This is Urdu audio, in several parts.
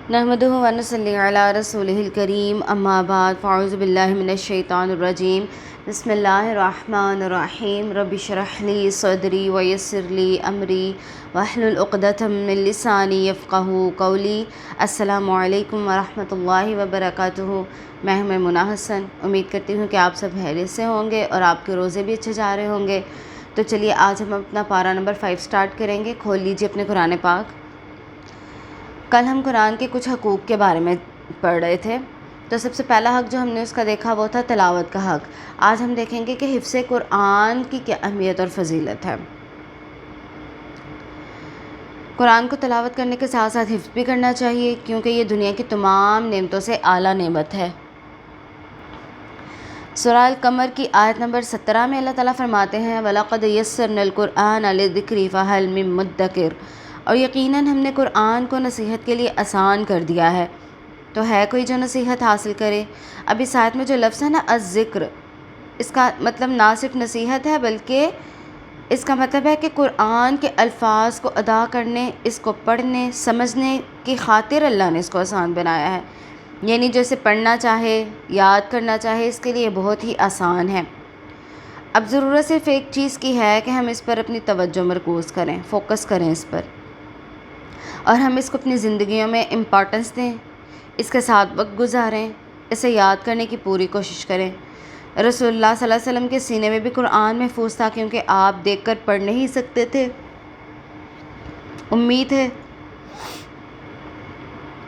نحمدہ و نصلی علی رسولہ الکریم اما بعد فاعوذ باللہ من الشیطان الرجیم بسم اللہ الرحمن الرحیم رب اشرح لی صدری ویسر لی امری واحلل عقدۃ من لسانی یفقہوا قولی۔ السلام علیکم ورحمۃ اللہ وبرکاتہ۔ میں ہوں میمونہ حسن، امید کرتی ہوں کہ آپ سب خیریت سے ہوں گے اور آپ کے روزے بھی اچھے جا رہے ہوں گے۔ تو چلیے آج ہم اپنا پارہ نمبر 5 سٹارٹ کریں گے۔ کھول لیجیے اپنے قرآن پاک۔ کل ہم قرآن کے کچھ حقوق کے بارے میں پڑھ رہے تھے، تو سب سے پہلا حق جو ہم نے اس کا دیکھا وہ تھا تلاوت کا حق۔ آج ہم دیکھیں گے کہ حفظ قرآن کی کیا اہمیت اور فضیلت ہے۔ قرآن کو تلاوت کرنے کے ساتھ ساتھ حفظ بھی کرنا چاہیے، کیونکہ یہ دنیا کی تمام نعمتوں سے اعلیٰ نعمت ہے۔ سورہ القمر کی آیت نمبر 17 میں اللہ تعالیٰ فرماتے ہیں وَلَقَدْ يَسَّرْنَا الْقُرْآنَ لِلذِّكْرِ فَهَلْ مِن مُدَّكِرٍ، اور یقیناً ہم نے قرآن کو نصیحت کے لیے آسان کر دیا ہے، تو ہے کوئی جو نصیحت حاصل کرے۔ اب اس آیت میں جو لفظ ہے نا الذکر، اس کا مطلب نہ صرف نصیحت ہے بلکہ اس کا مطلب ہے کہ قرآن کے الفاظ کو ادا کرنے، اس کو پڑھنے سمجھنے کی خاطر اللہ نے اس کو آسان بنایا ہے، یعنی جو اسے پڑھنا چاہے یاد کرنا چاہے اس کے لیے بہت ہی آسان ہے۔ اب ضرورت صرف ایک چیز کی ہے کہ ہم اس پر اپنی توجہ مرکوز کریں، فوکس کریں اس پر، اور ہم اس کو اپنی زندگیوں میں امپورٹنس دیں، اس کے ساتھ وقت گزاریں، اسے یاد کرنے کی پوری کوشش کریں۔ رسول اللہ صلی اللہ علیہ وسلم کے سینے میں بھی قرآن محفوظ تھا، کیونکہ آپ دیکھ کر پڑھ نہیں سکتے تھے، امید ہے،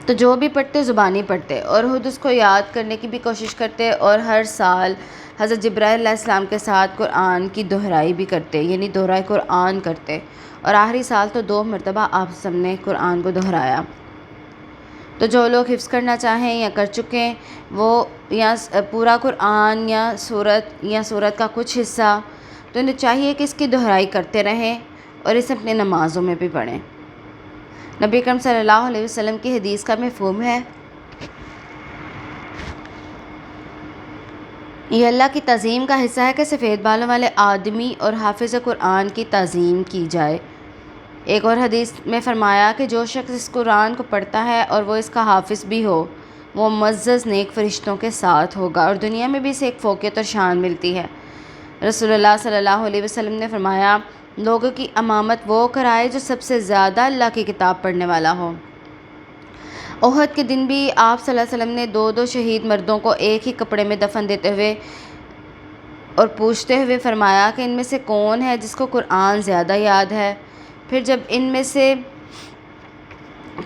تو جو بھی پڑھتے زبانی پڑھتے اور خود اس کو یاد کرنے کی بھی کوشش کرتے، اور ہر سال حضرت جبرائیل علیہ السلام کے ساتھ قرآن کی دہرائی بھی کرتے، یعنی دہرائے قرآن کرتے، اور آخری سال تو 2 مرتبہ آپ سب نے قرآن کو دہرایا۔ تو جو لوگ حفظ کرنا چاہیں یا کر چکے وہ یا پورا قرآن یا سورت کا کچھ حصہ، تو انہیں چاہیے کہ اس کی دہرائی کرتے رہیں اور اسے اپنے نمازوں میں بھی پڑھیں۔ نبی اکرم صلی اللہ علیہ وسلم کی حدیث کا مفہوم ہے یہ اللہ کی تعظیم کا حصہ ہے کہ سفید بالوں والے آدمی اور حافظ قرآن کی تعظیم کی جائے۔ ایک اور حدیث میں فرمایا کہ جو شخص اس قرآن کو پڑھتا ہے اور وہ اس کا حافظ بھی ہو، وہ معزز نیک فرشتوں کے ساتھ ہوگا، اور دنیا میں بھی اسے ایک فوقیت اور شان ملتی ہے۔ رسول اللہ صلی اللہ علیہ وسلم نے فرمایا لوگوں کی امامت وہ کرائے جو سب سے زیادہ اللہ کی کتاب پڑھنے والا ہو۔ احد کے دن بھی آپ صلی اللہ علیہ وسلم نے 2 شہید مردوں کو ایک ہی کپڑے میں دفن دیتے ہوئے اور پوچھتے ہوئے فرمایا کہ ان میں سے کون ہے جس کو قرآن زیادہ یاد ہے؟ پھر جب ان میں سے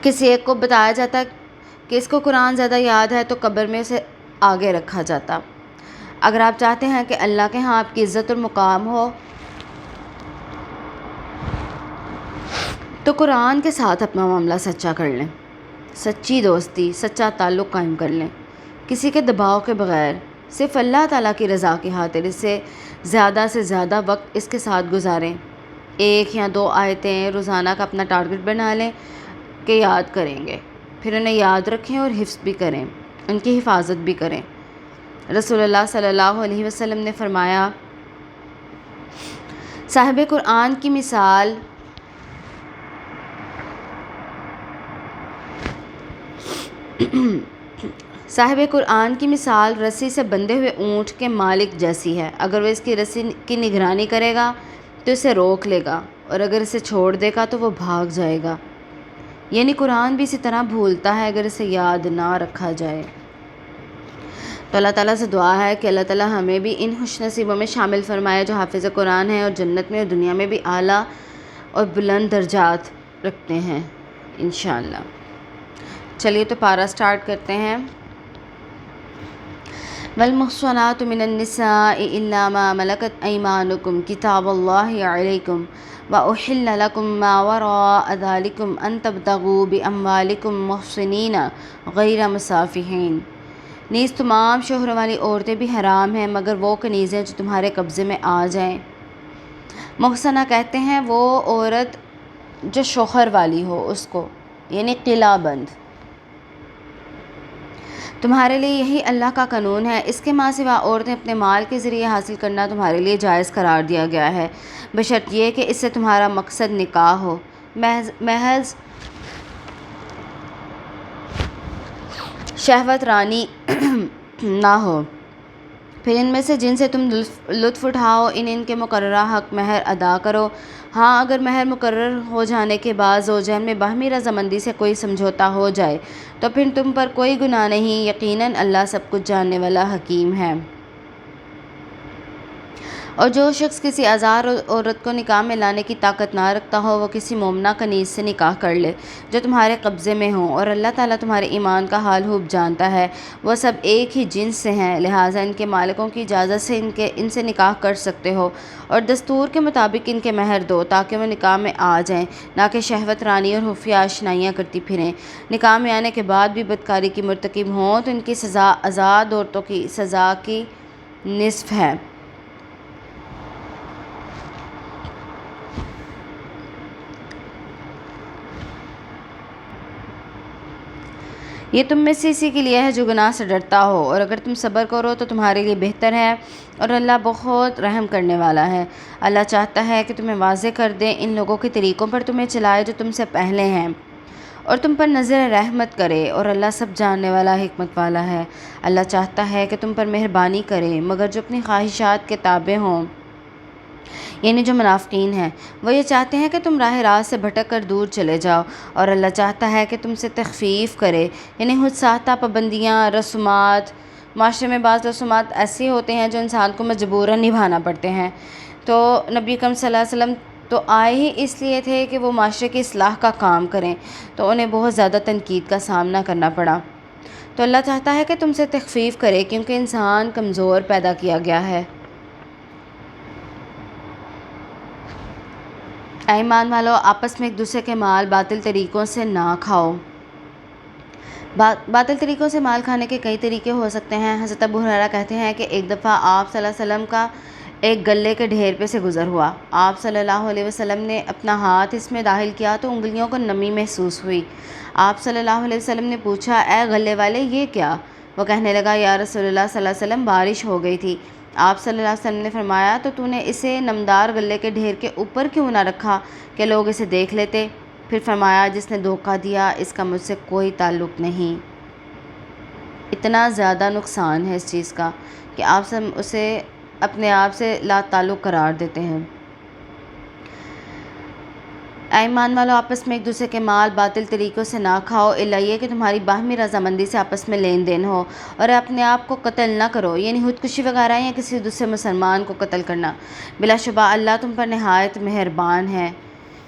کسی ایک کو بتایا جاتا کہ اس کو قرآن زیادہ یاد ہے تو قبر میں اسے آگے رکھا جاتا۔ اگر آپ چاہتے ہیں کہ اللہ کے ہاں آپ کی عزت اور مقام ہو تو قرآن کے ساتھ اپنا معاملہ سچا کر لیں، سچی دوستی، سچا تعلق قائم کر لیں، کسی کے دباؤ کے بغیر، صرف اللہ تعالیٰ کی رضا کی خاطر اس سے زیادہ وقت اس کے ساتھ گزاریں۔ 1 یا 2 آیتیں روزانہ کا اپنا ٹارگٹ بنا لیں کہ یاد کریں گے، پھر انہیں یاد رکھیں اور حفظ بھی کریں، ان کی حفاظت بھی کریں۔ رسول اللہ صلی اللہ علیہ وسلم نے فرمایا صاحب قرآن کی مثال رسی سے بندھے ہوئے اونٹ کے مالک جیسی ہے۔ اگر وہ اس کی رسی کی نگرانی کرے گا تو اسے روک لے گا، اور اگر اسے چھوڑ دے گا تو وہ بھاگ جائے گا۔ یعنی قرآن بھی اسی طرح بھولتا ہے اگر اسے یاد نہ رکھا جائے۔ تو اللہ تعالیٰ سے دعا ہے کہ اللہ تعالیٰ ہمیں بھی ان خوش نصیبوں میں شامل فرمائے جو حافظ قرآن ہیں اور جنت میں اور دنیا میں بھی اعلیٰ اور بلند درجات رکھتے ہیں انشاءاللہ۔ چلیے تو پارہ سٹارٹ کرتے ہیں۔ والمحصنات من النساء الا ما ملكت ايمانكم كتاب الله عليكم واحل لكم ما وراء ذلكم ان تبتغوا باموالكم محصنين غير مسافحين۔ نیز تمام شوہر والی عورتیں بھی حرام ہیں مگر وہ کنیزیں جو تمہارے قبضے میں آ جائیں۔ محصنہ کہتے ہیں وہ عورت جو شوہر والی ہو اس کو، یعنی قلعہ بند۔ تمہارے لیے یہی اللہ کا قانون ہے، اس کے ماں سوا عورتیں اپنے مال کے ذریعے حاصل کرنا تمہارے لیے جائز قرار دیا گیا ہے، بشرط یہ کہ اس سے تمہارا مقصد نکاح ہو، محض شہوت رانی نہ ہو۔ پھر ان میں سے جن سے تم لطف اٹھاؤ ان کے مقررہ حق مہر ادا کرو۔ ہاں اگر مہر مقرر ہو جانے کے بعد زوجین میں باہمی رضامندی سے کوئی سمجھوتا ہو جائے تو پھر تم پر کوئی گناہ نہیں، یقیناً اللہ سب کچھ جاننے والا حکیم ہے۔ اور جو شخص کسی آزار عورت کو نکاح میں لانے کی طاقت نہ رکھتا ہو وہ کسی مومنہ کنیز سے نکاح کر لے جو تمہارے قبضے میں ہوں، اور اللہ تعالیٰ تمہارے ایمان کا حال خوب جانتا ہے۔ وہ سب ایک ہی جنس سے ہیں، لہٰذا ان کے مالکوں کی اجازت سے ان سے نکاح کر سکتے ہو، اور دستور کے مطابق ان کے مہر دو تاکہ وہ نکاح میں آ جائیں، نہ کہ شہوت رانی اور خفیہ آشنائیاں کرتی پھریں۔ نکاح میں آنے کے بعد بھی بدکاری کی مرتکب ہوں تو ان کی سزا آزاد عورتوں کی سزا کی نصف ہے۔ یہ تم میں سے اسی کے لیے ہے جو گناہ سے ڈرتا ہو، اور اگر تم صبر کرو تو تمہارے لیے بہتر ہے، اور اللہ بہت رحم کرنے والا ہے۔ اللہ چاہتا ہے کہ تمہیں واضح کر دے، ان لوگوں کے طریقوں پر تمہیں چلائے جو تم سے پہلے ہیں، اور تم پر نظر رحمت کرے، اور اللہ سب جاننے والا حکمت والا ہے۔ اللہ چاہتا ہے کہ تم پر مہربانی کرے، مگر جو اپنی خواہشات کے تابع ہوں، یعنی جو منافقین ہیں، وہ یہ چاہتے ہیں کہ تم راہ راست سے بھٹک کر دور چلے جاؤ، اور اللہ چاہتا ہے کہ تم سے تخفیف کرے، یعنی خود ساختہ پابندیاں، رسومات۔ معاشرے میں بعض رسومات ایسے ہوتے ہیں جو انسان کو مجبوراً نبھانا پڑتے ہیں، تو نبی اکرم صلی اللہ علیہ وسلم تو آئے ہی اس لیے تھے کہ وہ معاشرے کی اصلاح کا کام کریں، تو انہیں بہت زیادہ تنقید کا سامنا کرنا پڑا۔ تو اللہ چاہتا ہے کہ تم سے تخفیف کرے کیونکہ انسان کمزور پیدا کیا گیا ہے۔ اے ایمان والو، آپس میں ایک دوسرے کے مال باطل طریقوں سے نہ کھاؤ۔ باطل طریقوں سے مال کھانے کے کئی طریقے ہو سکتے ہیں۔ حضرت ابو ہریرہ کہتے ہیں کہ ایک دفعہ آپ صلی اللہ علیہ وسلم کا ایک غلے کے ڈھیر پہ سے گزر ہوا۔ آپ صلی اللہ علیہ وسلم نے اپنا ہاتھ اس میں داخل کیا تو انگلیوں کو نمی محسوس ہوئی۔ آپ صلی اللہ علیہ وسلم نے پوچھا، اے غلے والے، یہ کیا؟ وہ کہنے لگا، یا رسول اللہ صلی اللہ علیہ وسلم، بارش ہو گئی تھی۔ آپ صلی اللہ علیہ وسلم نے فرمایا، تو نے اسے نمدار غلے کے ڈھیر کے اوپر کیوں نہ رکھا کہ لوگ اسے دیکھ لیتے؟ پھر فرمایا، جس نے دھوکہ دیا اس کا مجھ سے کوئی تعلق نہیں۔ اتنا زیادہ نقصان ہے اس چیز کا کہ آپ سب اسے اپنے آپ سے لا تعلق قرار دیتے ہیں۔ اے ایمان والو، آپس میں ایک دوسرے کے مال باطل طریقوں سے نہ کھاؤ، الا یہ کہ تمہاری باہمی رضامندی سے آپس میں لین دین ہو، اور اپنے آپ کو قتل نہ کرو، یعنی خودکشی وغیرہ یا کسی دوسرے مسلمان کو قتل کرنا۔ بلا شبہ اللہ تم پر نہایت مہربان ہے۔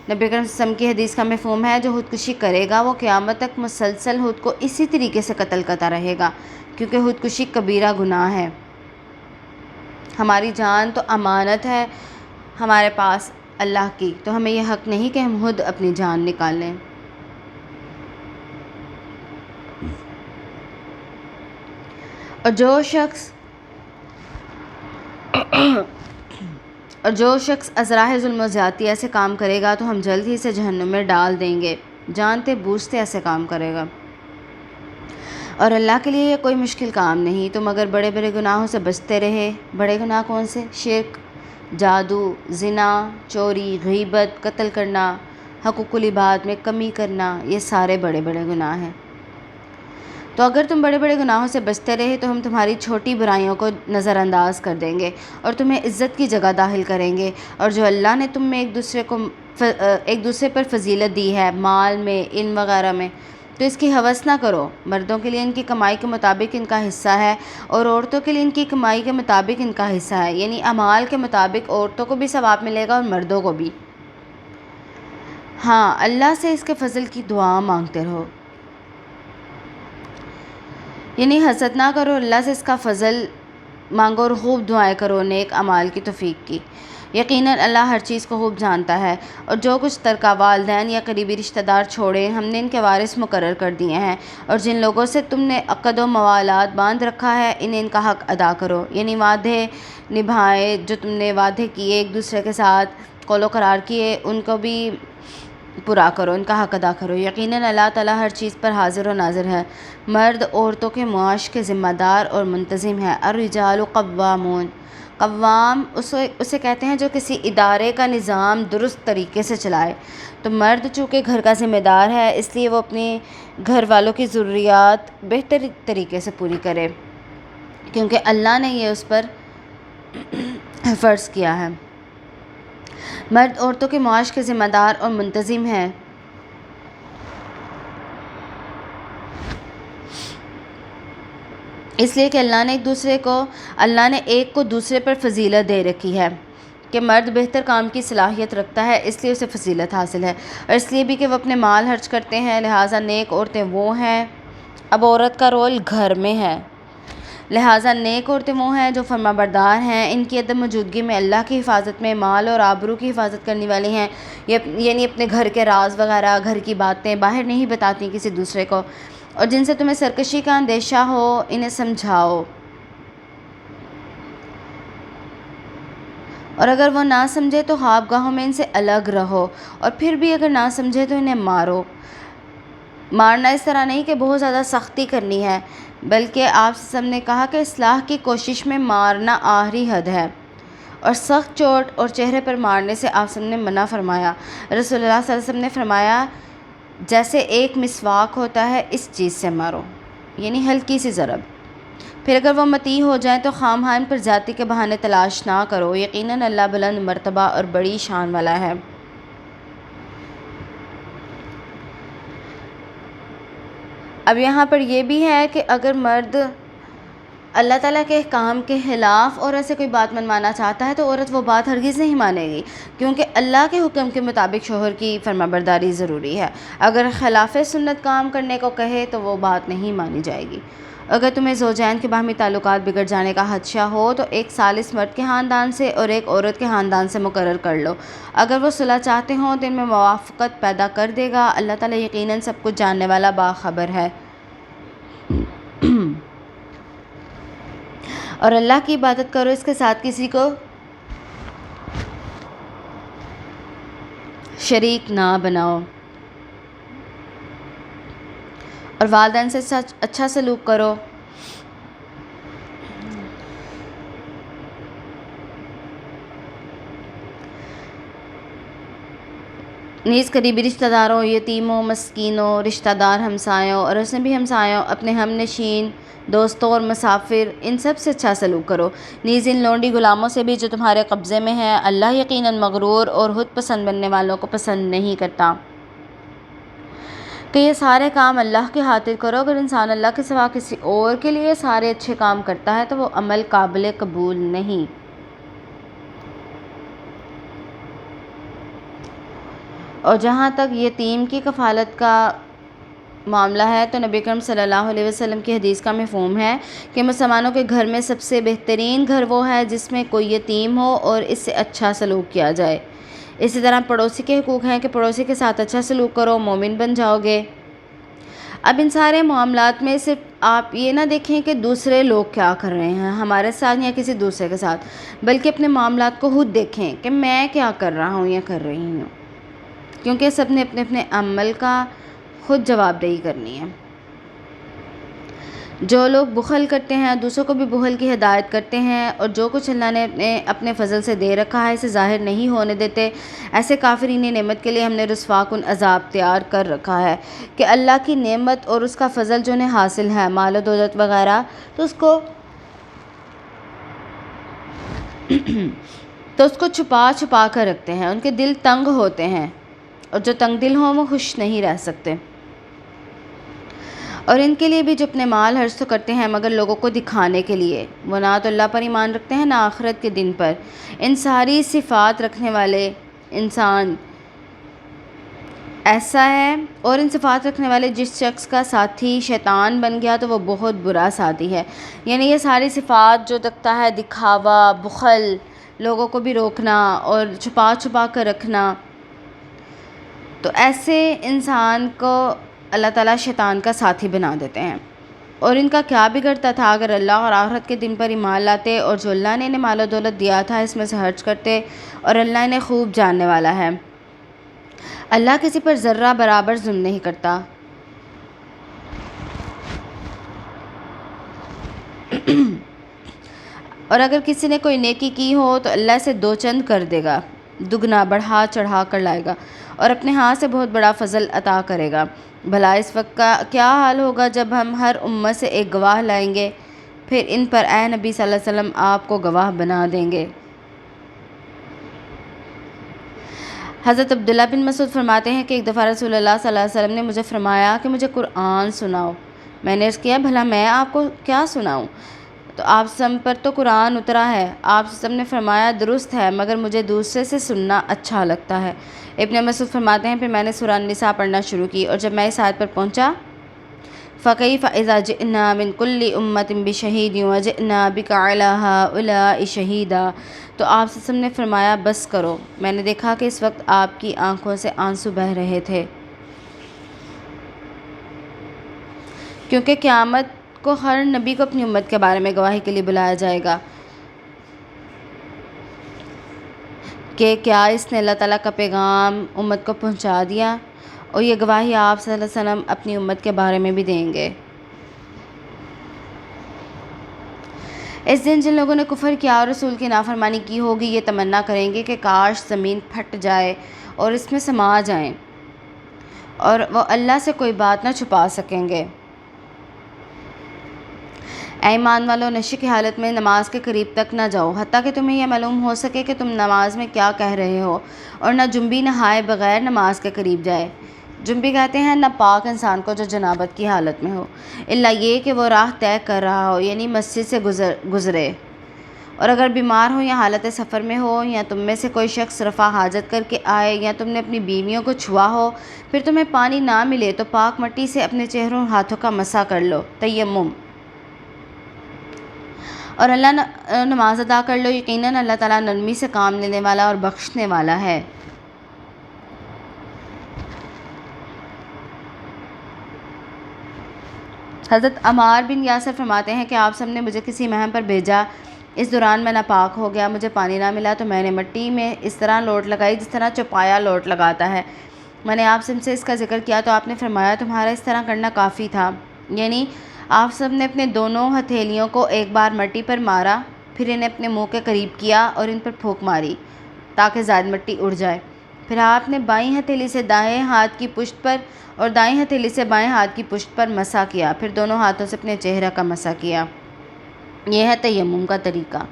نبی اکرم صلی اللہ علیہ وسلم کی حدیث کا مفہوم ہے، جو خودکشی کرے گا وہ قیامت تک مسلسل خود کو اسی طریقے سے قتل کرتا رہے گا، کیونکہ خودکشی کبیرہ گناہ ہے۔ ہماری جان تو امانت ہے ہمارے پاس اللہ کی، تو ہمیں یہ حق نہیں کہ ہم خود اپنی جان نکالیں۔ اور جو شخص ازراہ ظلم و زیادتی ایسے کام کرے گا تو ہم جلد ہی سے جہنم میں ڈال دیں گے، جانتے بوجھتے ایسے کام کرے گا، اور اللہ کے لیے یہ کوئی مشکل کام نہیں۔ تم اگر بڑے بڑے گناہوں سے بچتے رہے۔ بڑے گناہ کون سے؟ شرک، جادو، زنا، چوری، غیبت، قتل کرنا، حقوق العباد میں کمی کرنا، یہ سارے بڑے بڑے گناہ ہیں۔ تو اگر تم بڑے بڑے گناہوں سے بچتے رہے تو ہم تمہاری چھوٹی برائیوں کو نظر انداز کر دیں گے اور تمہیں عزت کی جگہ داخل کریں گے۔ اور جو اللہ نے تم میں ایک دوسرے پر فضیلت دی ہے، مال میں، علم وغیرہ میں، تو اس کی ہوس نہ کرو۔ مردوں کے لیے ان کی کمائی کے مطابق ان کا حصہ ہے، اور عورتوں کے لیے ان کی کمائی کے مطابق ان کا حصہ ہے، یعنی اعمال کے مطابق عورتوں کو بھی ثواب ملے گا اور مردوں کو بھی۔ ہاں، اللہ سے اس کے فضل کی دعا مانگتے رہو، یعنی حسد نہ کرو، اللہ سے اس کا فضل مانگو اور خوب دعائیں کرو نیک اعمال کی توفیق کی۔ یقیناً اللہ ہر چیز کو خوب جانتا ہے۔ اور جو کچھ ترکہ والدین یا قریبی رشتہ دار چھوڑے ہم نے ان کے وارث مقرر کر دیے ہیں، اور جن لوگوں سے تم نے عقد و موالات باندھ رکھا ہے انہیں ان کا حق ادا کرو، یعنی وعدے نبھائے، جو تم نے وعدے کیے ایک دوسرے کے ساتھ، قول و قرار کیے، ان کو بھی پورا کرو، ان کا حق ادا کرو۔ یقیناً اللہ تعالیٰ ہر چیز پر حاضر و ناظر ہے۔ مرد عورتوں کے معاش کے ذمہ دار اور منتظم ہے۔ الرجال قوامون، قوام اسے کہتے ہیں جو کسی ادارے کا نظام درست طریقے سے چلائے۔ تو مرد چونکہ گھر کا ذمہ دار ہے، اس لیے وہ اپنے گھر والوں کی ضروریات بہتر طریقے سے پوری کرے، کیونکہ اللہ نے یہ اس پر فرض کیا ہے۔ مرد عورتوں کے معاش کے ذمہ دار اور منتظم ہیں، اس لیے کہ اللہ نے ایک کو دوسرے پر فضیلت دے رکھی ہے کہ مرد بہتر کام کی صلاحیت رکھتا ہے، اس لیے اسے فضیلت حاصل ہے، اور اس لیے بھی کہ وہ اپنے مال خرچ کرتے ہیں، لہٰذا نیک عورتیں وہ ہیں۔ اب عورت کا رول گھر میں ہے، لہٰذا نیک عورتیں وہ ہیں جو فرما بردار ہیں، ان کی عدم موجودگی میں اللہ کی حفاظت میں مال اور آبرو کی حفاظت کرنے والی ہیں، یعنی اپنے گھر کے راز وغیرہ، گھر کی باتیں باہر نہیں بتاتی کسی دوسرے کو، اور جن سے تمہیں سرکشی کا اندیشہ ہو انہیں سمجھاؤ، اور اگر وہ نہ سمجھے تو خوابگاہوں میں ان سے الگ رہو، اور پھر بھی اگر نہ سمجھے تو انہیں مارو۔ مارنا اس طرح نہیں کہ بہت زیادہ سختی کرنی ہے، بلکہ آپ سے سب نے کہا کہ اصلاح کی کوشش میں مارنا آخری حد ہے، اور سخت چوٹ اور چہرے پر مارنے سے آپ سب نے منع فرمایا۔ رسول اللہ صلی اللہ علیہ وسلم نے فرمایا جیسے ایک مسواک ہوتا ہے اس چیز سے مارو، یعنی ہلکی سی ضرب۔ پھر اگر وہ مطیع ہو جائیں تو خواہاں ان پر زیادتی کے بہانے تلاش نہ کرو، یقیناً اللہ بلند مرتبہ اور بڑی شان والا ہے۔ اب یہاں پر یہ بھی ہے کہ اگر مرد اللہ تعالیٰ کے احکام کے خلاف اور ایسے کوئی بات منوانا چاہتا ہے تو عورت وہ بات ہرگز نہیں مانے گی، کیونکہ اللہ کے حکم کے مطابق شوہر کی فرما برداری ضروری ہے۔ اگر خلاف سنت کام کرنے کو کہے تو وہ بات نہیں مانی جائے گی۔ اگر تمہیں زوجین کے باہمی تعلقات بگڑ جانے کا خدشہ ہو تو ایک ثالث مرد کے خاندان سے اور ایک عورت کے خاندان سے مقرر کر لو، اگر وہ صلح چاہتے ہوں تو ان میں موافقت پیدا کر دے گا، اللہ تعالیٰ یقیناً سب کچھ جاننے والا باخبر ہے۔ اور اللہ کی عبادت کرو، اس کے ساتھ کسی کو شریک نہ بناؤ، اور والدین سے اچھا سلوک کرو۔ نیز قریبی رشتہ داروں، یتیموں، مسکینوں، رشتہ دار ہمسایوں اور اجنبی ہمسایوں، اپنے ہم نشین، دوستوں اور مسافر، ان سب سے اچھا سلوک کرو۔ نیز ان لونڈی غلاموں سے بھی جو تمہارے قبضے میں ہیں، اللہ یقیناً مغرور اور خود پسند بننے والوں کو پسند نہیں کرتا۔ کہ یہ سارے کام اللہ کی خاطر کرو، اگر انسان اللہ کے سوا کسی اور کے لیے سارے اچھے کام کرتا ہے تو وہ عمل قابل قبول نہیں۔ اور جہاں تک یتیم کی کفالت کا معاملہ ہے تو نبی کریم صلی اللہ علیہ وسلم کی حدیث کا مفہوم ہے کہ مسلمانوں کے گھر میں سب سے بہترین گھر وہ ہے جس میں کوئی یتیم ہو اور اس سے اچھا سلوک کیا جائے۔ اسی طرح پڑوسی کے حقوق ہیں کہ پڑوسی کے ساتھ اچھا سلوک کرو، مومن بن جاؤ گے۔ اب ان سارے معاملات میں صرف آپ یہ نہ دیکھیں کہ دوسرے لوگ کیا کر رہے ہیں ہمارے ساتھ یا کسی دوسرے کے ساتھ، بلکہ اپنے معاملات کو خود دیکھیں کہ میں کیا کر رہا ہوں یا کر رہی ہوں، کیونکہ سب نے اپنے اپنے عمل کا خود جواب دہی کرنی ہے۔ جو لوگ بخل کرتے ہیں دوسروں کو بھی بخل کی ہدایت کرتے ہیں، اور جو کچھ اللہ نے اپنے فضل سے دے رکھا ہے اسے ظاہر نہیں ہونے دیتے، ایسے کافرین نعمت کے لیے ہم نے رسوا کن عذاب تیار کر رکھا ہے۔ کہ اللہ کی نعمت اور اس کا فضل جو انہیں حاصل ہے، مال و دولت وغیرہ، تو اس کو چھپا چھپا کر رکھتے ہیں، ان کے دل تنگ ہوتے ہیں، اور جو تنگ دل ہوں وہ خوش نہیں رہ سکتے۔ اور ان کے لیے بھی جو اپنے مال خرچ تو کرتے ہیں مگر لوگوں کو دکھانے کے لیے، وہ نہ تو اللہ پر ایمان رکھتے ہیں نہ آخرت کے دن پر۔ ان ساری صفات رکھنے والے انسان ایسا ہے، اور ان صفات رکھنے والے جس شخص کا ساتھی شیطان بن گیا تو وہ بہت برا ساتھی ہے۔ یعنی یہ ساری صفات جو رکھتا ہے، دکھاوا، بخل، لوگوں کو بھی روکنا اور چھپا چھپا کر رکھنا، تو ایسے انسان کو اللہ تعالیٰ شیطان کا ساتھی بنا دیتے ہیں۔ اور ان کا کیا بگڑتا تھا اگر اللہ اور آخرت کے دن پر ایمان لاتے اور جو اللہ نے انہیں مال و دولت دیا تھا اس میں سے خرچ کرتے، اور اللہ انہیں خوب جاننے والا ہے۔ اللہ کسی پر ذرہ برابر ظلم نہیں کرتا۔ اور اگر کسی نے کوئی نیکی کی ہو تو اللہ سے دو چند کر دے گا، دگنا بڑھا چڑھا کر لائے گا اور اپنے ہاتھ سے بہت بڑا فضل عطا کرے گا۔ بھلا اس وقت کا کیا حال ہوگا جب ہم ہر امت سے ایک گواہ لائیں گے، پھر ان پر اے نبی صلی اللہ علیہ وسلم آپ کو گواہ بنا دیں گے۔ حضرت عبداللہ بن مسعود فرماتے ہیں کہ ایک دفعہ رسول اللہ صلی اللہ علیہ وسلم نے مجھے فرمایا کہ مجھے قرآن سناؤ۔ میں نے عرض کیا بھلا میں آپ کو کیا سناؤں؟ تو آپ سب پر تو قرآن اترا ہے۔ آپ سب نے فرمایا درست ہے، مگر مجھے دوسرے سے سننا اچھا لگتا ہے۔ ابن مسعود فرماتے ہیں پھر میں نے سورہ النساء پڑھنا شروع کی، اور جب میں اس آیت پر پہنچا فَكَيْفَ إِذَا جِئْنَا مِن كُلِّ أُمَّةٍ بِشَهِيدٍ وَجِئْنَا بِكَ عَلَىٰ هَٰؤُلَاءِ شَهِيدًا۔ تو آپ سب نے فرمایا بس کرو۔ میں نے دیکھا کہ اس وقت آپ کی آنکھوں سے آنسو بہہ رہے تھے، کیونکہ قیامت کو ہر نبی کو اپنی امت کے بارے میں گواہی کے لیے بلایا جائے گا کہ کیا اس نے اللہ تعالیٰ کا پیغام امت کو پہنچا دیا، اور یہ گواہی آپ صلی اللہ علیہ وسلم اپنی امت کے بارے میں بھی دیں گے۔ اس دن جن لوگوں نے کفر کیا اور رسول کی نافرمانی کی ہوگی، یہ تمنا کریں گے کہ کاش زمین پھٹ جائے اور اس میں سما جائیں، اور وہ اللہ سے کوئی بات نہ چھپا سکیں گے۔ اے ایمان والو، نشے کی حالت میں نماز کے قریب تک نہ جاؤ، حتیٰ کہ تمہیں یہ معلوم ہو سکے کہ تم نماز میں کیا کہہ رہے ہو، اور نہ جنبی نہائے بغیر نماز کے قریب جائے۔ جنبی کہتے ہیں نہ پاک انسان کو جو جنابت کی حالت میں ہو، الا یہ کہ وہ راہ طے کر رہا ہو، یعنی مسجد سے گزرے، اور اگر بیمار ہو یا حالت سفر میں ہو، یا تم میں سے کوئی شخص رفع حاجت کر کے آئے، یا تم نے اپنی بیویوں کو چھوا ہو، پھر تمہیں پانی نہ ملے تو پاک مٹی سے اپنے چہروں اور ہاتھوں کا مسح کر لو، تیمم، اور نماز ادا کر لو، یقیناً اللہ تعالیٰ نرمی سے کام لینے والا اور بخشنے والا ہے۔ حضرت عمار بن یاسر فرماتے ہیں کہ آپ سب نے مجھے کسی مہم پر بھیجا، اس دوران میں ناپاک ہو گیا، مجھے پانی نہ ملا تو میں نے مٹی میں اس طرح لوٹ لگائی جس طرح چوپایا لوٹ لگاتا ہے۔ میں نے آپ سب سے اس کا ذکر کیا تو آپ نے فرمایا تمہارا اس طرح کرنا کافی تھا، یعنی آپ سب نے اپنے دونوں ہتھیلیوں کو ایک بار مٹی پر مارا، پھر انہیں اپنے منہ کے قریب کیا اور ان پر پھونک ماری تاکہ زائد مٹی اڑ جائے۔ پھر آپ نے بائیں ہتھیلی سے دائیں ہاتھ کی پشت پر اور دائیں ہتھیلی سے بائیں ہاتھ کی پشت پر مسح کیا، پھر دونوں ہاتھوں سے اپنے چہرہ کا مسح کیا۔ یہ ہے تیمم کا طریقہ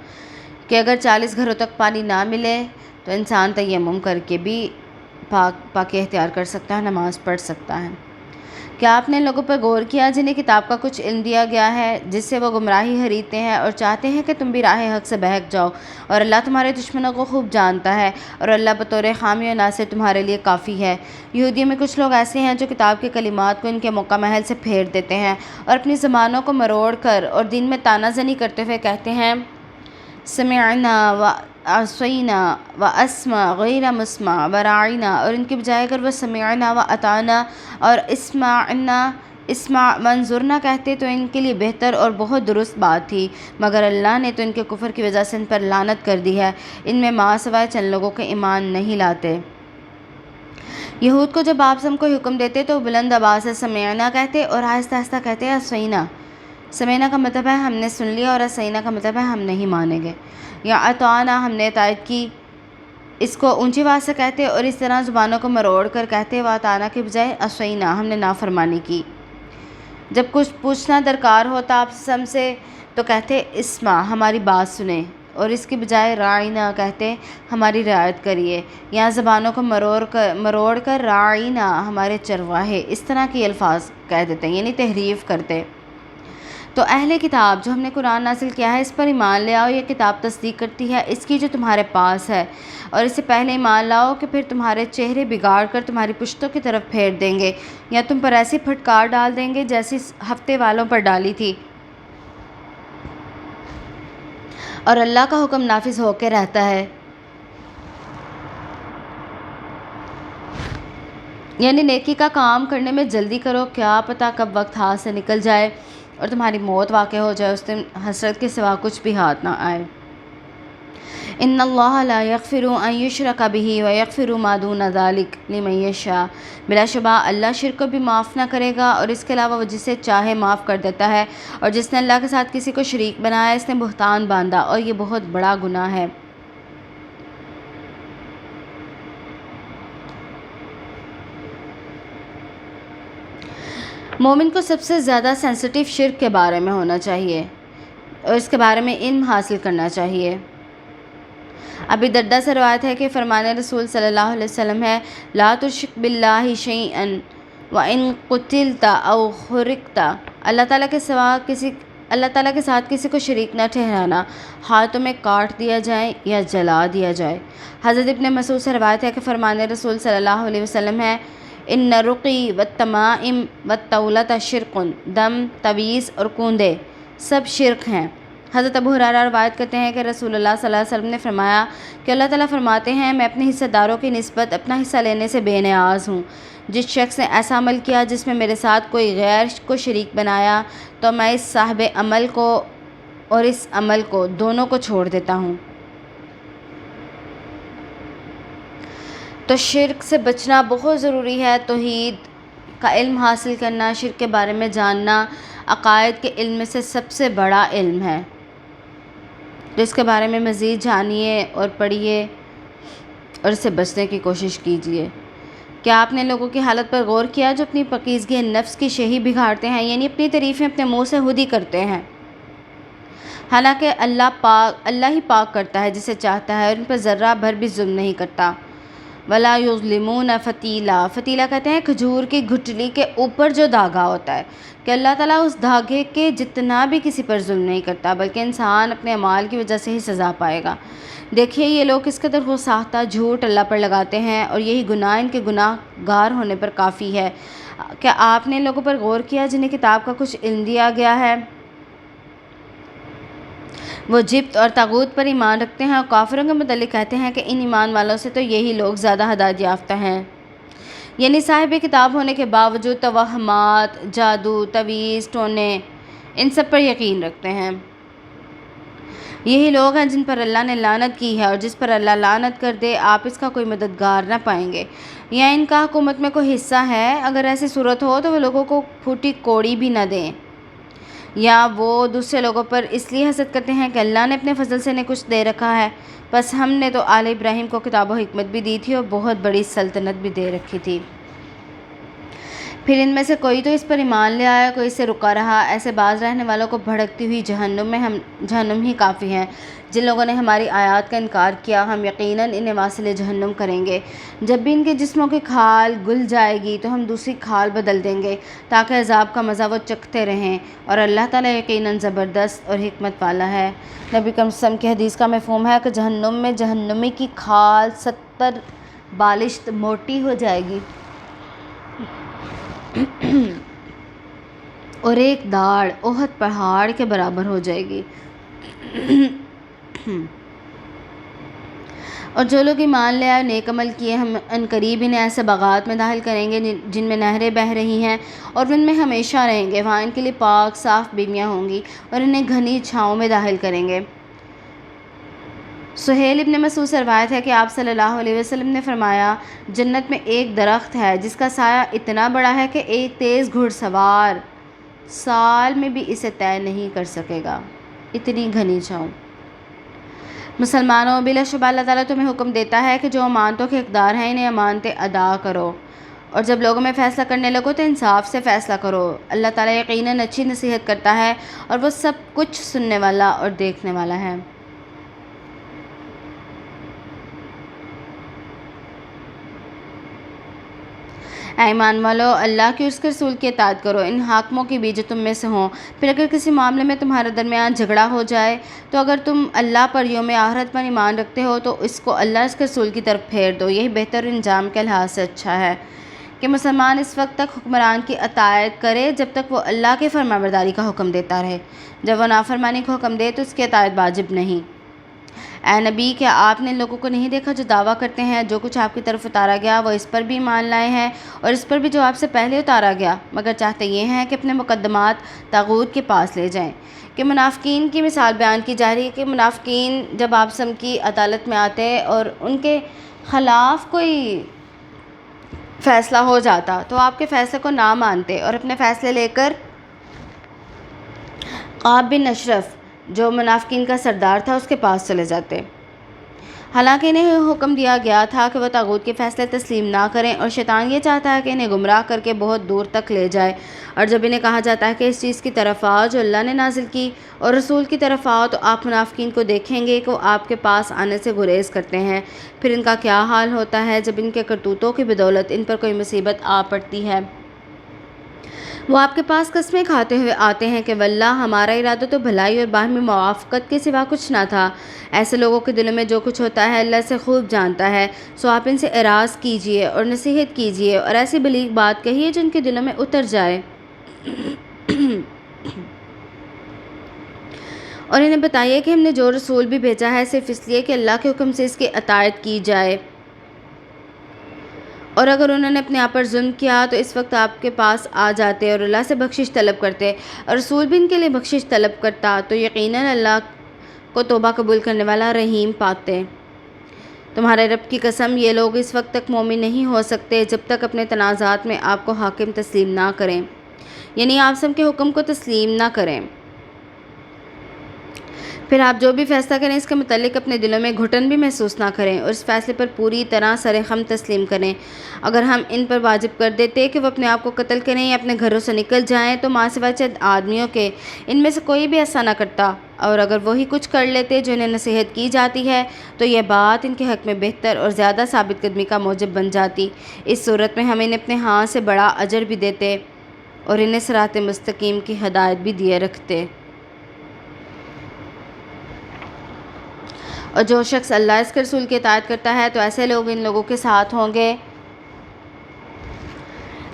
کہ اگر 40 گھروں تک پانی نہ ملے تو انسان تیمم کر کے بھی پاکی اختیار کر سکتا ہے، نماز پڑھ سکتا ہے۔ کیا آپ نے لوگوں پر غور کیا جنہیں کتاب کا کچھ علم دیا گیا ہے، جس سے وہ گمراہی خریدتے ہیں اور چاہتے ہیں کہ تم بھی راہ حق سے بہک جاؤ، اور اللہ تمہارے دشمنوں کو خوب جانتا ہے، اور اللہ بطور حامی و ناصر تمہارے لیے کافی ہے۔ یہودیوں میں کچھ لوگ ایسے ہیں جو کتاب کے کلمات کو ان کے موقع محل سے پھیر دیتے ہیں اور اپنی زبانوں کو مروڑ کر اور دین میں طعنہ زنی کرتے ہوئے کہتے ہیں سمعنا و عصینا و اسمع غیر مسمع و راعینا، اور ان کے بجائے اگر وہ سمعنا و اطعنا اور اسمع منظورنا کہتے تو ان کے لیے بہتر اور بہت درست بات تھی، مگر اللہ نے تو ان کے کفر کی وجہ سے ان پر لعنت کر دی ہے، ان میں ماں سوائے چند لوگوں کے ایمان نہیں لاتے۔ یہود کو جب آپ سب کو حکم دیتے تو بلند آواز سے سمعنا کہتے اور آہستہ آہستہ کہتے عصینا۔ سمعنا کا مطلب ہے ہم نے سن لیا، اور عصینا کا مطلب ہے ہم نہیں مانیں گے، یا اطعنا ہم نے اطاعت کی، اس کو اونچی آواز سے کہتے اور اس طرح زبانوں کو مروڑ کر کہتے و اطعنا کے بجائے عصینا ہم نے نافرمانی کی۔ جب کچھ پوچھنا درکار ہوتا آپ سب سے تو کہتے اسمع ہماری بات سنیں، اور اس کے بجائے راعینا کہتے ہماری رعایت کریے، یا زبانوں کو مروڑ کر راعینا ہمارے چرواہے، اس طرح کے الفاظ کہہ دیتے یعنی تحریف کرتے۔ تو اہل کتاب جو ہم نے قرآن نازل کیا ہے اس پر ایمان لے آؤ، یہ کتاب تصدیق کرتی ہے اس کی جو تمہارے پاس ہے، اور اس سے پہلے ایمان لاؤ کہ پھر تمہارے چہرے بگاڑ کر تمہاری پشتوں کی طرف پھیر دیں گے، یا تم پر ایسی پھٹکار ڈال دیں گے جیسی ہفتے والوں پر ڈالی تھی، اور اللہ کا حکم نافذ ہو کے رہتا ہے۔ یعنی نیکی کا کام کرنے میں جلدی کرو، کیا پتہ کب وقت ہاتھ سے نکل جائے اور تمہاری موت واقع ہو جائے، اس دن حسرت کے سوا کچھ بھی ہاتھ نہ آئے۔ ان اللہ لا یغفر ان یشرک بہ ویغفر ما دون ذلک لمن یشاء، بلا شبہ اللہ شرک کو بھی معاف نہ کرے گا اور اس کے علاوہ وہ جسے چاہے معاف کر دیتا ہے، اور جس نے اللہ کے ساتھ کسی کو شریک بنایا اس نے بہتان باندھا اور یہ بہت بڑا گناہ ہے۔ مومن کو سب سے زیادہ سینسٹیو شرک کے بارے میں ہونا چاہیے اور اس کے بارے میں علم حاصل کرنا چاہیے۔ ابی درداء سے روایت ہے کہ فرمان رسول صلی اللہ علیہ وسلم ہے، لا تشرک باللہ شیئا وان قتلت او حرقت، اللہ تعالیٰ کے ساتھ کسی کو شریک نہ ٹھہرانا، ہاتھوں میں کاٹ دیا جائے یا جلا دیا جائے۔ حضرت ابن مسعود سے روایت ہے کہ فرمان رسول صلی اللہ علیہ وسلم ہے، ان رقی والتمائم والتولۃ شرک، دم، تویز اور کوندے سب شرک ہیں۔ حضرت ابو ہریرہ روایت کرتے ہیں کہ رسول اللہ صلی اللہ علیہ وسلم نے فرمایا کہ اللہ تعالیٰ فرماتے ہیں، میں اپنے حصہ داروں کی نسبت اپنا حصہ لینے سے بے نیاز ہوں۔ جس شخص نے ایسا عمل کیا جس میں میرے ساتھ کوئی غیر کو شریک بنایا تو میں اس صاحب عمل کو اور اس عمل کو دونوں کو چھوڑ دیتا ہوں۔ تو شرک سے بچنا بہت ضروری ہے۔ توحید کا علم حاصل کرنا، شرک کے بارے میں جاننا عقائد کے علم میں سے سب سے بڑا علم ہے۔ تو اس کے بارے میں مزید جانیے اور پڑھیے اور اس سے بچنے کی کوشش کیجیے۔ کیا آپ نے لوگوں کی حالت پر غور کیا جو اپنی پاکیزگی نفس کی شہی بگاڑتے ہیں، یعنی اپنی تعریفیں اپنے منہ سے خود ہی کرتے ہیں، حالانکہ اللہ ہی پاک کرتا ہے جسے چاہتا ہے اور ان پر ذرہ بھر بھی ظلم نہیں کرتا۔ ولا یظلمون فتیلا، فتیلا کہتے ہیں کھجور کی گٹھلی کے اوپر جو دھاگا ہوتا ہے، کہ اللہ تعالیٰ اس دھاگے کے جتنا بھی کسی پر ظلم نہیں کرتا، بلکہ انسان اپنے اعمال کی وجہ سے ہی سزا پائے گا۔ دیکھیے یہ لوگ کس قدر وہ ساختہ جھوٹ اللہ پر لگاتے ہیں اور یہی گناہ ان کے گناہ گار ہونے پر کافی ہے۔ کیا آپ نے ان لوگوں پر غور کیا جنہیں کتاب کا کچھ علم دیا گیا ہے؟ وہ جبت اور طاغوت پر ایمان رکھتے ہیں اور کافروں کے متعلق کہتے ہیں کہ ان ایمان والوں سے تو یہی لوگ زیادہ ہدایت یافتہ ہیں، یعنی صاحب کتاب ہونے کے باوجود توہمات، جادو، تویز، ٹونے ان سب پر یقین رکھتے ہیں۔ یہی لوگ ہیں جن پر اللہ نے لعنت کی ہے، اور جس پر اللہ لعنت کر دے آپ اس کا کوئی مددگار نہ پائیں گے، یا ان کا حکومت میں کوئی حصہ ہے۔ اگر ایسی صورت ہو تو وہ لوگوں کو پھوٹی کوڑی بھی نہ دیں، یا وہ دوسرے لوگوں پر اس لیے حسد کرتے ہیں کہ اللہ نے اپنے فضل سے انہیں کچھ دے رکھا ہے۔ بس ہم نے تو آل ابراہیم کو کتاب و حکمت بھی دی تھی اور بہت بڑی سلطنت بھی دے رکھی تھی۔ پھر ان میں سے کوئی تو اس پر ایمان لے آیا، کوئی اس سے رکا رہا۔ ایسے باز رہنے والوں کو بھڑکتی ہوئی جہنم ہی کافی ہے۔ جن لوگوں نے ہماری آیات کا انکار کیا ہم یقیناً انہیں واصل جہنم کریں گے۔ جب بھی ان کے جسموں کی کھال گل جائے گی تو ہم دوسری کھال بدل دیں گے تاکہ عذاب کا مزہ وہ چکھتے رہیں، اور اللہ تعالیٰ یقیناً زبردست اور حکمت والا ہے۔ نبی کریم صلی اللہ علیہ وسلم کی حدیث کا مفہوم ہے کہ جہنم میں جہنمی کی کھال 70 بالشت موٹی ہو جائے گی اور ایک داڑھ احد پہاڑ کے برابر ہو جائے گی۔ اور جو لوگ ایمان لے آئے نیک عمل کیے ہم عنقریب انہیں ایسے باغات میں داخل کریں گے جن میں نہریں بہہ رہی ہیں اور ان میں ہمیشہ رہیں گے، وہاں ان کے لیے پاک صاف بیویاں ہوں گی اور انہیں گھنی چھاؤں میں داخل کریں گے۔ سہیل ابن مسعود سے روایت ہے کہ آپ صلی اللہ علیہ وسلم نے فرمایا، جنت میں ایک درخت ہے جس کا سایہ اتنا بڑا ہے کہ ایک تیز گھڑ سوار سال میں بھی اسے طے نہیں کر سکے گا، اتنی گھنی چھاؤں۔ مسلمانوں، بلا شبہ اللہ تعالیٰ تمہیں حکم دیتا ہے کہ جو امانتوں کے حقدار ہیں انہیں امانتیں ادا کرو، اور جب لوگوں میں فیصلہ کرنے لگو تو انصاف سے فیصلہ کرو۔ اللہ تعالیٰ یقیناً اچھی نصیحت کرتا ہے اور وہ سب کچھ سننے والا اور دیکھنے والا ہے۔ اے ایمان والو، اللہ کی اور اس کے رسول کی اطاعت کرو، ان حاکموں کی بھی جو تم میں سے ہوں۔ پھر اگر کسی معاملے میں تمہارے درمیان جھگڑا ہو جائے تو اگر تم اللہ پر یوم آخرت پر ایمان رکھتے ہو تو اس کو اللہ اس کے رسول کی طرف پھیر دو، یہی بہتر انجام کے لحاظ سے اچھا ہے کہ مسلمان اس وقت تک حکمران کی اطاعت کرے جب تک وہ اللہ کے فرمانبرداری کا حکم دیتا رہے، جب وہ نافرمانی کا حکم دے تو اس کی اطاعت واجب نہیں۔ اے نبی، کیا آپ نے ان لوگوں کو نہیں دیکھا جو دعویٰ کرتے ہیں جو کچھ آپ کی طرف اتارا گیا وہ اس پر بھی ایمان لائے ہیں اور اس پر بھی جو آپ سے پہلے اتارا گیا، مگر چاہتے یہ ہیں کہ اپنے مقدمات طاغوت کے پاس لے جائیں۔ کہ منافقین کی مثال بیان کی جا رہی ہے کہ منافقین جب آپ سم کی عدالت میں آتے اور ان کے خلاف کوئی فیصلہ ہو جاتا تو آپ کے فیصلے کو نہ مانتے اور اپنے فیصلے لے کر قعب بن اشرف جو منافقین کا سردار تھا اس کے پاس چلے جاتے، حالانکہ انہیں حکم دیا گیا تھا کہ وہ طاغوت کے فیصلے تسلیم نہ کریں، اور شیطان یہ چاہتا ہے کہ انہیں گمراہ کر کے بہت دور تک لے جائے، اور جب انہیں کہا جاتا ہے کہ اس چیز کی طرف آؤ جو اللہ نے نازل کی اور رسول کی طرف آؤ تو آپ منافقین کو دیکھیں گے کہ وہ آپ کے پاس آنے سے گریز کرتے ہیں۔ پھر ان کا کیا حال ہوتا ہے جب ان کے کرتوتوں کی بدولت ان پر کوئی مصیبت آ پڑتی ہے؟ وہ آپ کے پاس قسمیں کھاتے ہوئے آتے ہیں کہ واللہ ہمارا ارادہ تو بھلائی اور باہمی موافقت کے سوا کچھ نہ تھا۔ ایسے لوگوں کے دلوں میں جو کچھ ہوتا ہے اللہ سے خوب جانتا ہے، سو آپ ان سے اعراض کیجئے اور نصیحت کیجئے اور ایسی بلیغ بات کہیے جو ان کے دلوں میں اتر جائے، اور انہیں بتائیے کہ ہم نے جو رسول بھی بھیجا ہے صرف اس لیے کہ اللہ کے حکم سے اس کی اطاعت کی جائے، اور اگر انہوں نے اپنے آپ پر ظلم کیا تو اس وقت آپ کے پاس آ جاتے اور اللہ سے بخشش طلب کرتے اور رسول بھی ان کے لیے بخشش طلب کرتا تو یقیناً اللہ کو توبہ قبول کرنے والا رحیم پاتے۔ تمہارے رب کی قسم، یہ لوگ اس وقت تک مومن نہیں ہو سکتے جب تک اپنے تنازعات میں آپ کو حاکم تسلیم نہ کریں، یعنی آپ سب کے حکم کو تسلیم نہ کریں۔ پھر آپ جو بھی فیصلہ کریں اس کے متعلق اپنے دلوں میں گھٹن بھی محسوس نہ کریں اور اس فیصلے پر پوری طرح سر خم تسلیم کریں۔ اگر ہم ان پر واجب کر دیتے کہ وہ اپنے آپ کو قتل کریں یا اپنے گھروں سے نکل جائیں تو ماں سوائے چند آدمیوں کے ان میں سے کوئی بھی ایسا نہ کرتا، اور اگر وہی کچھ کر لیتے جو انہیں نصیحت کی جاتی ہے تو یہ بات ان کے حق میں بہتر اور زیادہ ثابت قدمی کا موجب بن جاتی۔ اس صورت میں ہم انہیں اپنے ہاں سے بڑا اجر بھی دیتے اور انہیں صراط مستقیم کی ہدایت بھی دیے رکھتے۔ اور جو شخص اللہ اس کے رسول کی اطاعت کرتا ہے تو ایسے لوگ ان لوگوں کے ساتھ ہوں گے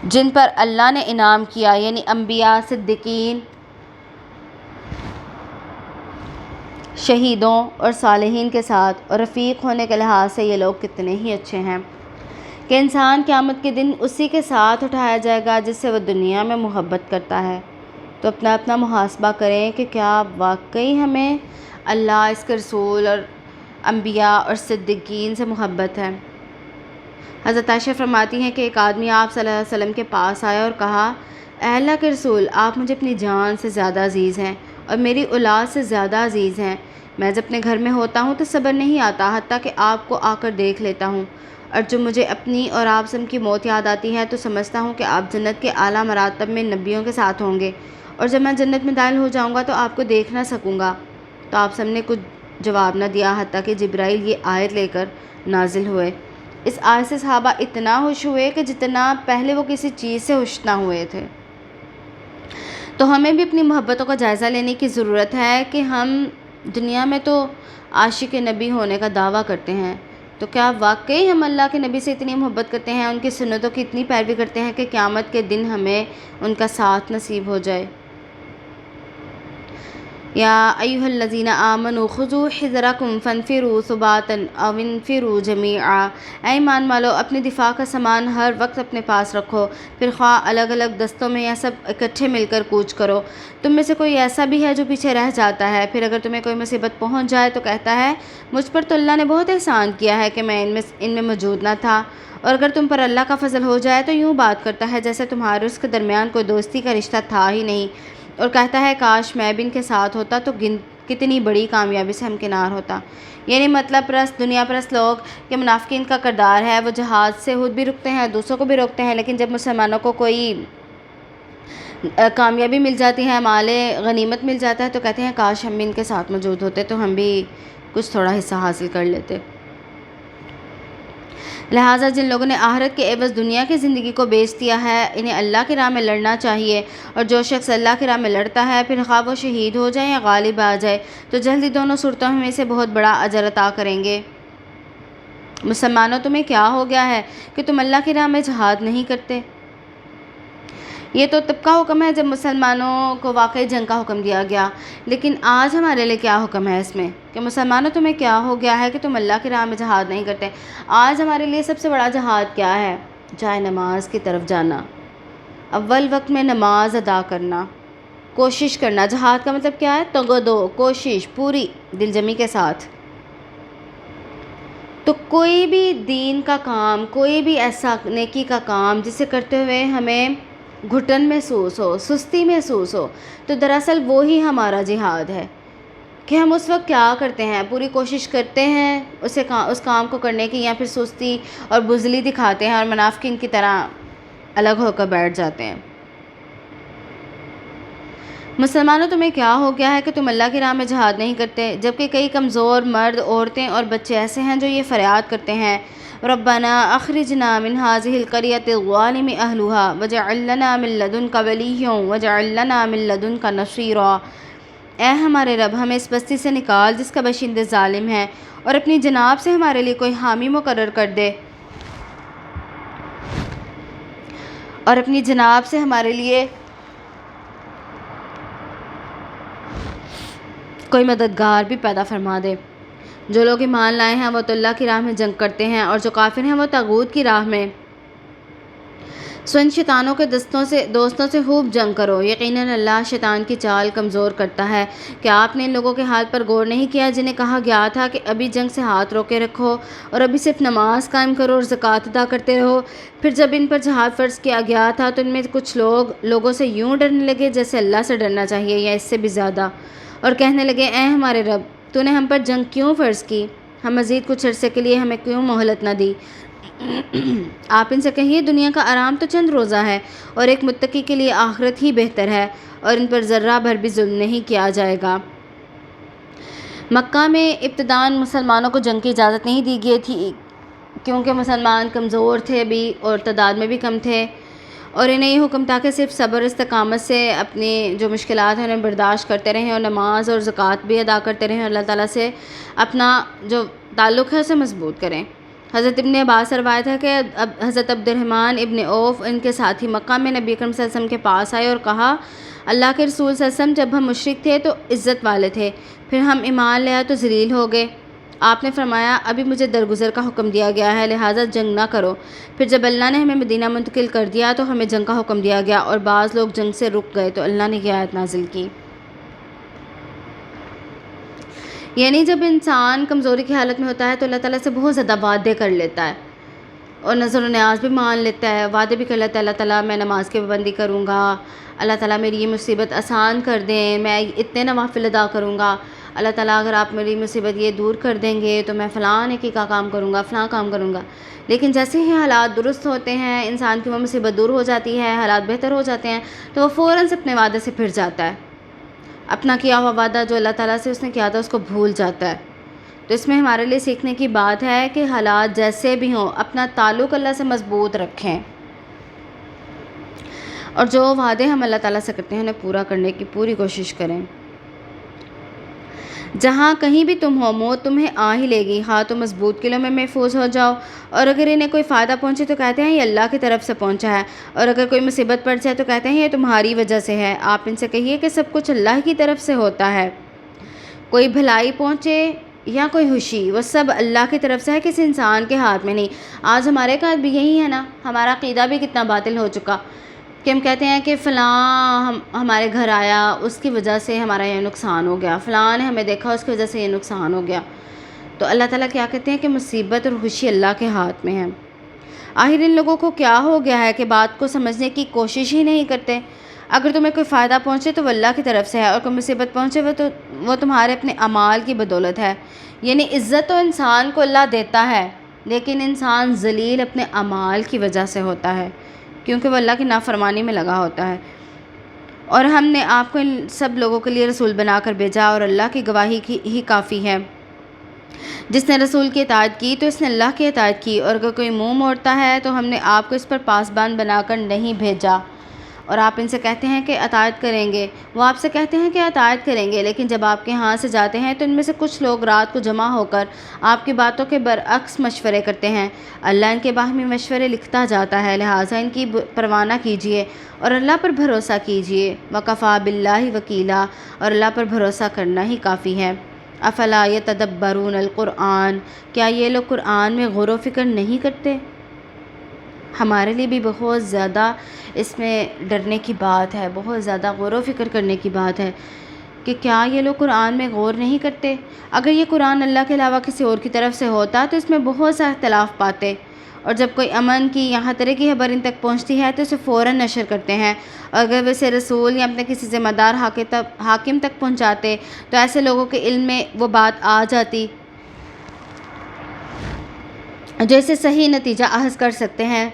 جن پر اللہ نے انعام کیا، یعنی انبیاء، صدیقین، شہیدوں اور صالحین کے ساتھ، اور رفیق ہونے کے لحاظ سے یہ لوگ کتنے ہی اچھے ہیں کہ انسان قیامت کے دن اسی کے ساتھ اٹھایا جائے گا جس سے وہ دنیا میں محبت کرتا ہے۔ تو اپنا اپنا محاسبہ کریں کہ کیا واقعی ہمیں اللہ، اس کے رسول اور انبیاء اور صدیقین سے محبت ہے۔ حضرت عائشہ فرماتی ہیں کہ ایک آدمی آپ صلی اللہ علیہ وسلم کے پاس آیا اور کہا، اے اللہ کے رسول، آپ مجھے اپنی جان سے زیادہ عزیز ہیں اور میری اولاد سے زیادہ عزیز ہیں۔ میں جب اپنے گھر میں ہوتا ہوں تو صبر نہیں آتا حتیٰ کہ آپ کو آ کر دیکھ لیتا ہوں، اور جب مجھے اپنی اور آپ سب کی موت یاد آتی ہے تو سمجھتا ہوں کہ آپ جنت کے اعلیٰ مراتب میں نبیوں کے ساتھ ہوں گے، اور جب میں جنت میں داخل ہو جاؤں گا تو آپ کو دیکھ نہ سکوں گا۔ تو آپ سب نے کچھ جواب نہ دیا حتیٰ کہ جبرائیل یہ آیت لے کر نازل ہوئے۔ اس آیت سے صحابہ اتنا خوش ہوئے کہ جتنا پہلے وہ کسی چیز سے خوش نہ ہوئے تھے۔ تو ہمیں بھی اپنی محبتوں کا جائزہ لینے کی ضرورت ہے کہ ہم دنیا میں تو عاشق نبی ہونے کا دعویٰ کرتے ہیں، تو کیا واقعی ہم اللہ کے نبی سے اتنی محبت کرتے ہیں، ان کی سنتوں کی اتنی پیروی کرتے ہیں کہ قیامت کے دن ہمیں ان کا ساتھ نصیب ہو جائے؟ یا ایھا الذین آمنوا خذوا حذرکم فانفروا ثباتا او انفروا جمیعا، اے ایمان والو اپنے دفاع کا سامان ہر وقت اپنے پاس رکھو، پھر خواہ الگ الگ دستوں میں یا سب اکٹھے مل کر کوچ کرو۔ تم میں سے کوئی ایسا بھی ہے جو پیچھے رہ جاتا ہے، پھر اگر تمہیں کوئی مصیبت پہنچ جائے تو کہتا ہے مجھ پر تو اللہ نے بہت احسان کیا ہے کہ میں ان میں موجود نہ تھا، اور اگر تم پر اللہ کا فضل ہو جائے تو یوں بات کرتا ہے جیسے تمہارے اس کے درمیان کوئی دوستی کا رشتہ تھا ہی نہیں، اور کہتا ہے کاش میں بھی ان کے ساتھ ہوتا تو کتنی بڑی کامیابی سے ہمکنار ہوتا۔ یعنی مطلب پرست، دنیا پرست لوگ کہ منافقین کا کردار ہے، وہ جہاد سے خود بھی رکتے ہیں، دوسروں کو بھی روکتے ہیں، لیکن جب مسلمانوں کو کوئی کامیابی مل جاتی ہے، مال غنیمت مل جاتا ہے تو کہتے ہیں کاش ہم بھی ان کے ساتھ موجود ہوتے تو ہم بھی کچھ تھوڑا حصہ حاصل کر لیتے۔ لہٰذا جن لوگوں نے آخرت کے عوض دنیا کی زندگی کو بیچ دیا ہے انہیں اللہ کی راہ میں لڑنا چاہیے، اور جو شخص اللہ کی راہ میں لڑتا ہے پھر خواہ وہ شہید ہو جائے یا غالب آ جائے تو جلدی دونوں صورتوں میں سے بہت بڑا اجر عطا کریں گے۔ مسلمانوں تمہیں کیا ہو گیا ہے کہ تم اللہ کی راہ میں جہاد نہیں کرتے؟ یہ تو تب کا حکم ہے جب مسلمانوں کو واقعی جنگ کا حکم دیا گیا، لیکن آج ہمارے لیے کیا حکم ہے اس میں کہ مسلمانوں تمہیں کیا ہو گیا ہے کہ تم اللہ کی راہ میں جہاد نہیں کرتے؟ آج ہمارے لیے سب سے بڑا جہاد کیا ہے؟ جائے نماز کی طرف جانا، اول وقت میں نماز ادا کرنا، کوشش کرنا۔ جہاد کا مطلب کیا ہے؟ تگو کوشش پوری دل جمی کے ساتھ۔ تو کوئی بھی دین کا کام، کوئی بھی ایسا نیکی کا کام جسے کرتے ہوئے ہمیں گھٹن محسوس ہو، سستی محسوس ہو، تو دراصل وہی ہمارا جہاد ہے کہ ہم اس وقت کیا کرتے ہیں، پوری کوشش کرتے ہیں اس کام کو کرنے کی، یا پھر سستی اور بزدلی دکھاتے ہیں اور منافقین کی طرح الگ ہو کر بیٹھ جاتے ہیں۔ مسلمانوں تمہیں کیا ہو گیا ہے کہ تم اللہ کی راہ میں جہاد نہیں کرتے؟ جبکہ کئی کمزور مرد، عورتیں اور بچے ایسے ہیں جو یہ فریاد کرتے ہیں، ربنا اخرجنا من هذه القرية الظالم اهلها واجعل لنا من لدنك وليا واجعل لنا من لدنك نصيرا۔ اے ہمارے رب، ہمیں اس بستی سے نکال جس کا باشندے ظالم ہے، اور اپنی جناب سے ہمارے لیے کوئی حامی مقرر کر دے، اور اپنی جناب سے ہمارے لیے کوئی مددگار بھی پیدا فرما دے۔ جو لوگ ایمان لائے ہیں وہ تو اللہ کی راہ میں جنگ کرتے ہیں، اور جو کافر ہیں وہ طاغوت کی راہ میں۔ سو ان شیطانوں کے دوستوں سے خوب جنگ کرو، یقیناً اللہ شیطان کی چال کمزور کرتا ہے۔ کیا آپ نے ان لوگوں کے حال پر غور نہیں کیا جنہیں کہا گیا تھا کہ ابھی جنگ سے ہاتھ روکے رکھو اور ابھی صرف نماز قائم کرو اور زکوٰۃ ادا کرتے رہو؟ پھر جب ان پر جہاد فرض کیا گیا تھا تو ان میں کچھ لوگوں سے یوں ڈرنے لگے جیسے اللہ سے ڈرنا چاہیے یا اس سے بھی زیادہ، اور کہنے لگے، اے ہمارے رب، تو نے ہم پر جنگ کیوں فرض کی؟ ہم مزید کچھ عرصے کے لیے ہمیں کیوں مہلت نہ دی؟ آپ ان سے کہیے، دنیا کا آرام تو چند روزہ ہے، اور ایک متقی کے لیے آخرت ہی بہتر ہے، اور ان پر ذرہ بھر بھی ظلم نہیں کیا جائے گا۔ مکہ میں ابتداً مسلمانوں کو جنگ کی اجازت نہیں دی گئی تھی، کیونکہ مسلمان کمزور تھے بھی اور تعداد میں بھی کم تھے، اور انہیں یہ حکم تھا کہ صرف صبر استقامت سے اپنی جو مشکلات ہیں انہیں برداشت کرتے رہیں، اور نماز اور زکوٰۃ بھی ادا کرتے رہیں، اور اللہ تعالیٰ سے اپنا جو تعلق ہے اسے مضبوط کریں۔ حضرت ابن عباس روایت ہے کہ حضرت عبد الرحمن ابن عوف ان کے ساتھی مکہ میں نبی اکرم صلی اللہ علیہ وسلم کے پاس آئے اور کہا، اللہ کے رسول صلی اللہ علیہ وسلم، جب ہم مشرک تھے تو عزت والے تھے، پھر ہم ایمان لے آئے تو ذلیل ہو گئے۔ آپ نے فرمایا، ابھی مجھے درگزر کا حکم دیا گیا ہے، لہٰذا جنگ نہ کرو۔ پھر جب اللہ نے ہمیں مدینہ منتقل کر دیا تو ہمیں جنگ کا حکم دیا گیا، اور بعض لوگ جنگ سے رک گئے تو اللہ نے یہ آیت نازل کی۔ یعنی جب انسان کمزوری کی حالت میں ہوتا ہے تو اللہ تعالیٰ سے بہت زیادہ وعدے کر لیتا ہے، اور نظر و نیاز بھی مان لیتا ہے، وعدے بھی کر لیتا ہے، اللہ تعالیٰ میں نماز کی پابندی کروں گا، اللہ تعالیٰ میری یہ مصیبت آسان کر دیں، میں اتنے نوافل ادا کروں گا، اللہ تعالیٰ اگر آپ میری مصیبت یہ دور کر دیں گے تو میں فلاں نیکی کا کام کروں گا، فلاں کام کروں گا۔ لیکن جیسے ہی حالات درست ہوتے ہیں، انسان کی وہ مصیبت دور ہو جاتی ہے، حالات بہتر ہو جاتے ہیں، تو وہ فوراً سے اپنے وعدے سے پھر جاتا ہے، اپنا کیا ہوا وعدہ جو اللہ تعالیٰ سے اس نے کیا تھا اس کو بھول جاتا ہے۔ تو اس میں ہمارے لیے سیکھنے کی بات ہے کہ حالات جیسے بھی ہوں اپنا تعلق اللہ سے مضبوط رکھیں، اور جو وعدے ہم اللہ تعالیٰ سے کرتے ہیں انہیں پورا کرنے کی پوری کوشش کریں۔ جہاں کہیں بھی تم ہو، موت تمہیں آ ہی لے گی، ہاں تو مضبوط قلعوں میں محفوظ ہو جاؤ، اور اگر انہیں کوئی فائدہ پہنچے تو کہتے ہیں یہ اللہ کی طرف سے پہنچا ہے، اور اگر کوئی مصیبت پڑ جائے تو کہتے ہیں یہ تمہاری وجہ سے ہے۔ آپ ان سے کہیے کہ سب کچھ اللہ کی طرف سے ہوتا ہے، کوئی بھلائی پہنچے یا کوئی خوشی، وہ سب اللہ کی طرف سے ہے، کسی انسان کے ہاتھ میں نہیں۔ آج ہمارے ساتھ بھی یہی ہے نا، ہمارا عقیدہ بھی کتنا باطل ہو چکا کہ ہم کہتے ہیں کہ فلاں ہمارے گھر آیا، اس کی وجہ سے ہمارا یہ نقصان ہو گیا، فلاں نے ہمیں دیکھا اس کی وجہ سے یہ نقصان ہو گیا۔ تو اللہ تعالیٰ کیا کہتے ہیں کہ مصیبت اور خوشی اللہ کے ہاتھ میں ہے۔ آخر ان لوگوں کو کیا ہو گیا ہے کہ بات کو سمجھنے کی کوشش ہی نہیں کرتے؟ اگر تمہیں کوئی فائدہ پہنچے تو وہ اللہ کی طرف سے ہے، اور کوئی مصیبت پہنچے وہ تمہارے اپنے اعمال کی بدولت ہے۔ یعنی عزت تو انسان کو اللہ دیتا ہے، لیکن انسان ذلیل اپنے اعمال کی وجہ سے ہوتا ہے، کیونکہ وہ اللہ کی نافرمانی میں لگا ہوتا ہے۔ اور ہم نے آپ کو ان سب لوگوں کے لیے رسول بنا کر بھیجا، اور اللہ کی گواہی ہی کافی ہے۔ جس نے رسول کی اطاعت کی تو اس نے اللہ کی اطاعت کی، اور اگر کوئی منہ موڑتا ہے تو ہم نے آپ کو اس پر پاسبان بنا کر نہیں بھیجا، اور آپ ان سے کہتے ہیں کہ اطاعت کریں گے، وہ آپ سے کہتے ہیں کہ اطاعت کریں گے، لیکن جب آپ کے ہاں سے جاتے ہیں تو ان میں سے کچھ لوگ رات کو جمع ہو کر آپ کی باتوں کے برعکس مشورے کرتے ہیں۔ اللہ ان کے باہمی مشورے لکھتا جاتا ہے، لہٰذا ان کی پرواہ نہ کیجیے اور اللہ پر بھروسہ کیجیے۔ وَكَفَىٰ بِاللَّهِ وَكِيلًا، اور اللہ پر بھروسہ کرنا ہی کافی ہے۔ افلا یتدبرون القرآن، کیا یہ لوگ قرآن میں غور و فکر نہیں کرتے؟ ہمارے لیے بھی بہت زیادہ اس میں ڈرنے کی بات ہے، بہت زیادہ غور و فکر کرنے کی بات ہے کہ کیا یہ لوگ قرآن میں غور نہیں کرتے؟ اگر یہ قرآن اللہ کے علاوہ کسی اور کی طرف سے ہوتا تو اس میں بہت سا اختلاف پاتے، اور جب کوئی امن کی یہاں طرح کی خبر ان تک پہنچتی ہے تو اسے فوراً نشر کرتے ہیں، اور اگر ویسے رسول یا اپنے کسی ذمہ دار حاکم تک پہنچاتے تو ایسے لوگوں کے علم میں وہ بات آ جاتی جو اسے صحیح نتیجہ اخذ کر سکتے ہیں،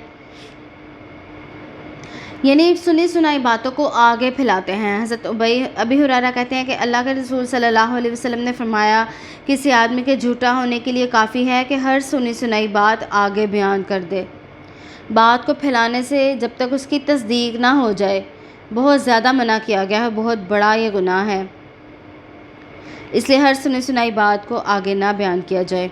یعنی سنی سنائی باتوں کو آگے پھیلاتے ہیں۔ حضرت ابی ہریرہ کہتے ہیں کہ اللہ کے رسول صلی اللہ علیہ وسلم نے فرمایا، کسی آدمی کے جھوٹا ہونے کے لیے کافی ہے کہ ہر سنی سنائی بات آگے بیان کر دے۔ بات کو پھیلانے سے جب تک اس کی تصدیق نہ ہو جائے بہت زیادہ منع کیا گیا ہے، بہت بڑا یہ گناہ ہے، اس لیے ہر سنی سنائی بات کو آگے نہ بیان کیا جائے۔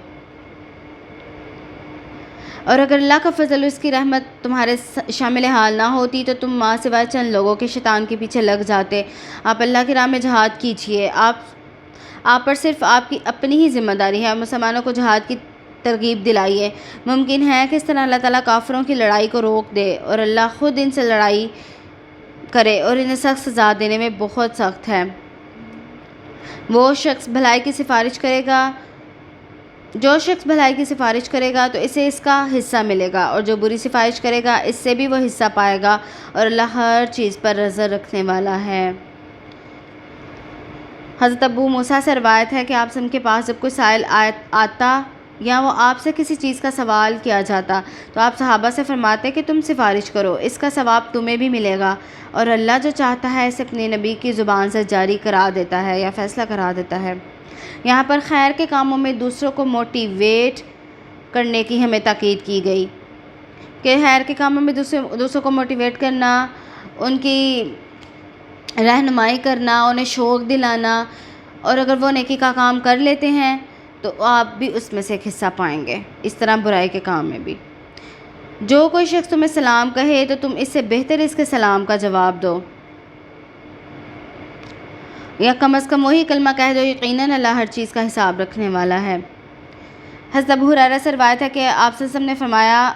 اور اگر اللہ کا فضل و اس کی رحمت تمہارے شامل حال نہ ہوتی تو تم ماں سوائے چند لوگوں کے شیطان کے پیچھے لگ جاتے۔ آپ اللہ کی راہ میں جہاد کیجیے، آپ پر صرف آپ کی اپنی ہی ذمہ داری ہے، مسلمانوں کو جہاد کی ترغیب دلائیے۔ ممکن ہے کہ اس طرح اللہ تعالیٰ کافروں کی لڑائی کو روک دے اور اللہ خود ان سے لڑائی کرے اور انہیں سخت سزا دینے میں بہت سخت ہے۔ جو شخص بھلائی کی سفارش کرے گا تو اسے اس کا حصہ ملے گا، اور جو بری سفارش کرے گا اس سے بھی وہ حصہ پائے گا، اور اللہ ہر چیز پر نظر رکھنے والا ہے۔ حضرت ابو موسیٰ سے روایت ہے کہ آپ کے پاس جب کوئی سائل آتا یا وہ آپ سے کسی چیز کا سوال کیا جاتا تو آپ صحابہ سے فرماتے کہ تم سفارش کرو، اس کا ثواب تمہیں بھی ملے گا، اور اللہ جو چاہتا ہے اسے اپنے نبی کی زبان سے جاری کرا دیتا ہے یا فیصلہ کرا دیتا ہے۔ یہاں پر خیر کے کاموں میں دوسروں کو موٹیویٹ کرنے کی ہمیں تاکید کی گئی کہ خیر کے کاموں میں دوسروں کو موٹیویٹ کرنا، ان کی رہنمائی کرنا، انہیں شوق دلانا، اور اگر وہ نیکی کا کام کر لیتے ہیں تو آپ بھی اس میں سے ایک حصہ پائیں گے۔ اس طرح برائی کے کام میں بھی جو کوئی شخص تمہیں سلام کہے تو تم اس سے بہتر اس کے سلام کا جواب دو، یا کم از کم وہی کلمہ کہہ دو، یقیناً اللہ ہر چیز کا حساب رکھنے والا ہے۔ حضرت ابو ہریرہ سے روایت ہے کہ آپ صلی اللہ علیہ وسلم نے فرمایا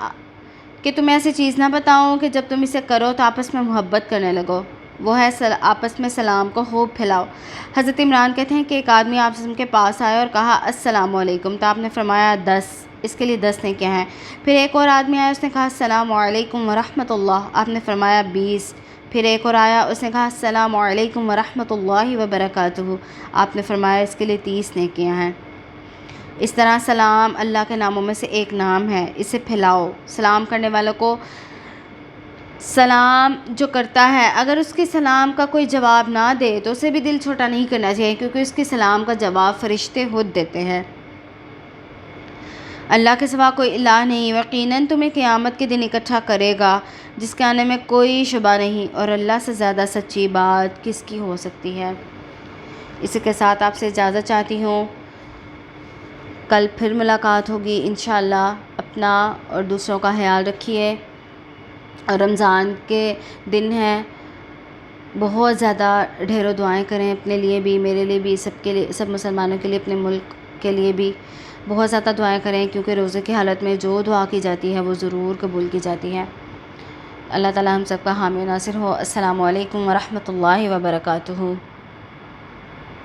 کہ تمہیں ایسی چیز نہ بتاؤں کہ جب تم اسے کرو تو آپس میں محبت کرنے لگو، وہ ہے آپس میں سلام کو خوب پھیلاؤ۔ حضرت عمران کہتے ہیں کہ ایک آدمی آپ صلی اللہ علیہ وسلم کے پاس آیا اور کہا السلام علیکم، تو آپ نے فرمایا 10، اس کے لیے 10 نیکیاں ہیں۔ پھر ایک اور آدمی آیا، اس نے کہا السلام علیکم ورحمۃ اللہ، آپ نے فرمایا 20۔ پھر ایک اور آیا، اس نے کہا السلام علیکم ورحمۃ اللہ وبرکاتہ، آپ نے فرمایا اس کے لیے 30 نیکیاں ہیں۔ اس طرح سلام اللہ کے ناموں میں سے ایک نام ہے، اسے پھیلاؤ۔ سلام کرنے والوں کو سلام جو کرتا ہے اگر اس کے سلام کا کوئی جواب نہ دے تو اسے بھی دل چھوٹا نہیں کرنا چاہیے، کیونکہ اس کے سلام کا جواب فرشتے خود دیتے ہیں۔ اللہ کے سوا کوئی الہ نہیں، یقیناً تمہیں قیامت کے دن اکٹھا کرے گا جس کے آنے میں کوئی شبہ نہیں، اور اللہ سے زیادہ سچی بات کس کی ہو سکتی ہے۔ اسی کے ساتھ آپ سے اجازت چاہتی ہوں، کل پھر ملاقات ہوگی انشاءاللہ۔ اپنا اور دوسروں کا خیال رکھیے، اور رمضان کے دن ہیں، بہت زیادہ ڈھیروں دعائیں کریں اپنے لیے بھی، میرے لیے بھی، سب کے لیے، سب مسلمانوں کے لیے، اپنے ملک کے لیے بھی بہت زیادہ دعائیں کریں، کیونکہ روزے کی حالت میں جو دعا کی جاتی ہے وہ ضرور قبول کی جاتی ہے۔ اللہ تعالی ہم سب کا حامی و ناصر ہو۔ السلام علیکم ورحمۃ اللہ وبرکاتہ۔